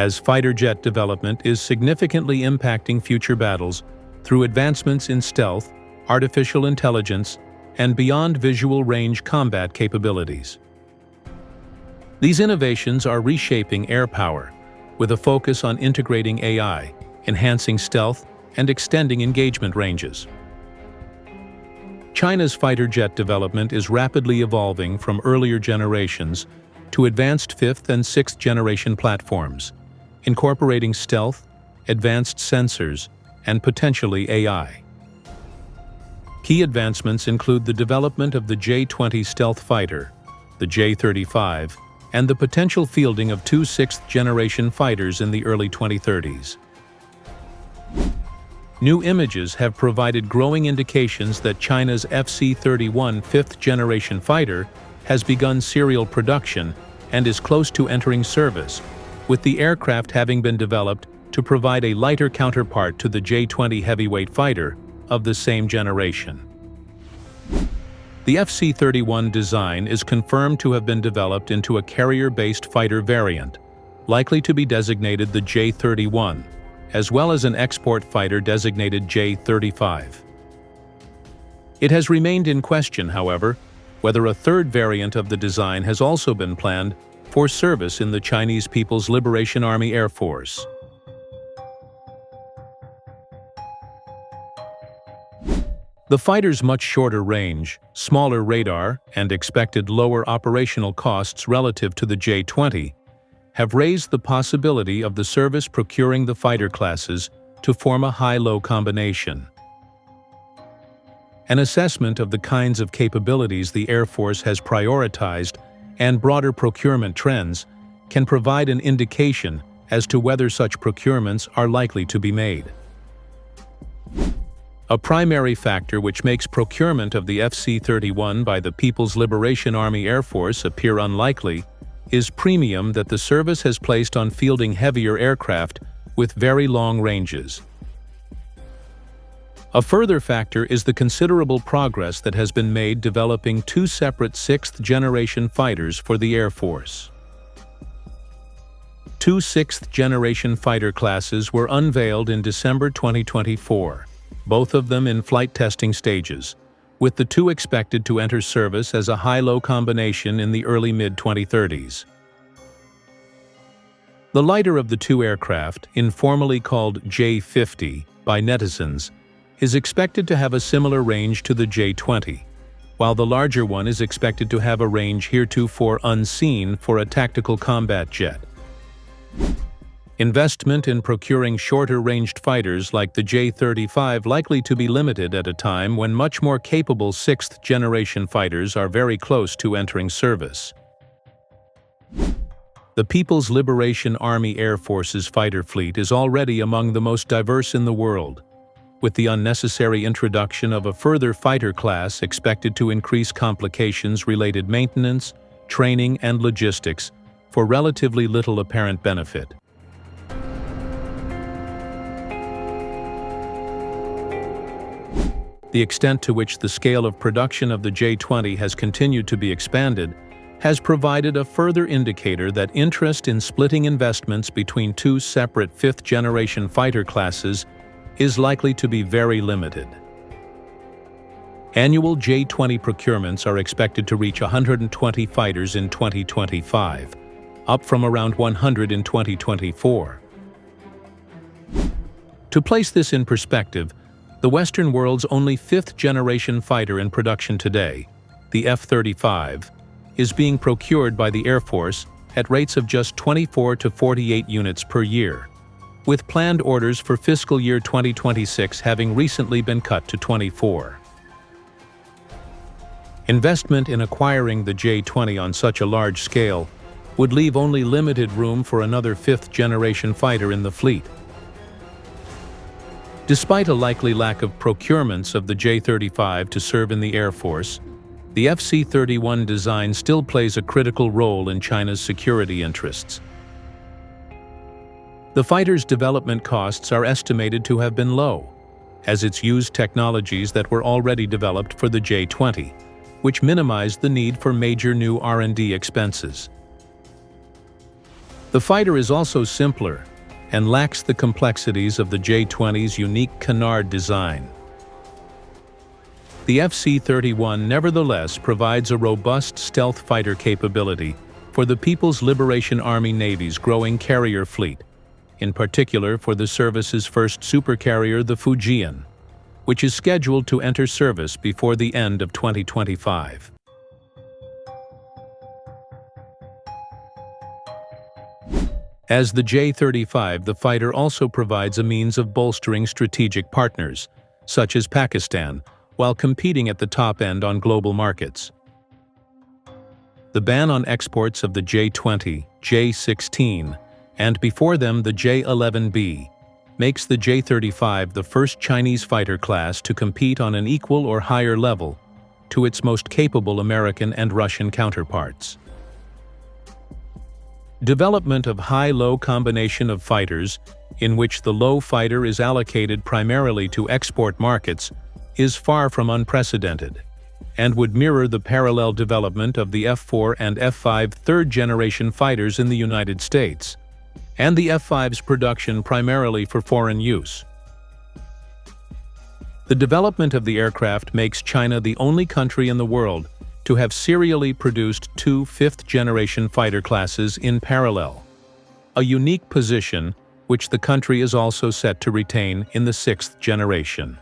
as fighter jet development is significantly impacting future battles through advancements in stealth, artificial intelligence, and beyond visual range combat capabilities. These innovations are reshaping air power, with a focus on integrating AI, enhancing stealth, and extending engagement ranges. China's fighter jet development is rapidly evolving from earlier generations to advanced 5th and 6th generation platforms, incorporating stealth, advanced sensors, and potentially AI. Key advancements include the development of the J-20 stealth fighter, the J-35, and the potential fielding of 2 6th-generation fighters in the early 2030s. New images have provided growing indications that China's FC-31 5th-generation fighter has begun serial production and is close to entering service, with the aircraft having been developed to provide a lighter counterpart to the J-20 heavyweight fighter of the same generation. The FC-31 design is confirmed to have been developed into a carrier-based fighter variant, likely to be designated the J-31, as well as an export fighter designated J-35. It has remained in question, however, whether a third variant of the design has also been planned for service in the Chinese People's Liberation Army Air Force. The fighter's much shorter range, smaller radar, and expected lower operational costs relative to the J-20 have raised the possibility of the service procuring the fighter classes to form a high-low combination. An assessment of the kinds of capabilities the Air Force has prioritized and broader procurement trends can provide an indication as to whether such procurements are likely to be made. A primary factor which makes procurement of the FC-31 by the People's Liberation Army Air Force appear unlikely is premium that the service has placed on fielding heavier aircraft with very long ranges. A further factor is the considerable progress that has been made developing 2 separate 6th-generation fighters for the Air Force. 2 6th-generation fighter classes were unveiled in December 2024, both of them in flight testing stages, with the 2 expected to enter service as a high-low combination in the early mid-2030s. The lighter of the 2 aircraft, informally called J-50 by netizens, is expected to have a similar range to the J-20, while the larger one is expected to have a range heretofore unseen for a tactical combat jet. Investment in procuring shorter-ranged fighters like the J-35 likely to be limited at a time when much more capable 6th-generation fighters are very close to entering service. The People's Liberation Army Air Force's fighter fleet is already among the most diverse in the world, with the unnecessary introduction of a further fighter class expected to increase complications-related maintenance, training, and logistics for relatively little apparent benefit. The extent to which the scale of production of the J-20 has continued to be expanded has provided a further indicator that interest in splitting investments between 2 separate 5th-generation fighter classes is likely to be very limited. Annual J-20 procurements are expected to reach 120 fighters in 2025, up from around 100 in 2024. To place this in perspective, the Western world's only 5th-generation fighter in production today, the F-35, is being procured by the Air Force at rates of just 24 to 48 units per year, with planned orders for fiscal year 2026 having recently been cut to 24. Investment in acquiring the J-20 on such a large scale would leave only limited room for another 5th-generation fighter in the fleet. Despite a likely lack of procurements of the J-35 to serve in the Air Force, the FC-31 design still plays a critical role in China's security interests. The fighter's development costs are estimated to have been low, as it's used technologies that were already developed for the J-20, which minimized the need for major new R&D expenses. The fighter is also simpler and lacks the complexities of the J-20's unique canard design. The FC-31 nevertheless provides a robust stealth fighter capability for the People's Liberation Army Navy's growing carrier fleet, in particular for the service's first supercarrier, the Fujian, which is scheduled to enter service before the end of 2025. As the J-35, the fighter also provides a means of bolstering strategic partners, such as Pakistan, while competing at the top end on global markets. The ban on exports of the J-20, J-16, and before them the J-11B, makes the J-35 the first Chinese fighter class to compete on an equal or higher level to its most capable American and Russian counterparts. Development of high-low combination of fighters, in which the low fighter is allocated primarily to export markets, is far from unprecedented, and would mirror the parallel development of the F-4 and F-5 third-generation fighters in the United States, and the F-5's production primarily for foreign use. The development of the aircraft makes China the only country in the world to have serially produced two fifth-generation fighter classes in parallel, a unique position which the country is also set to retain in the sixth generation.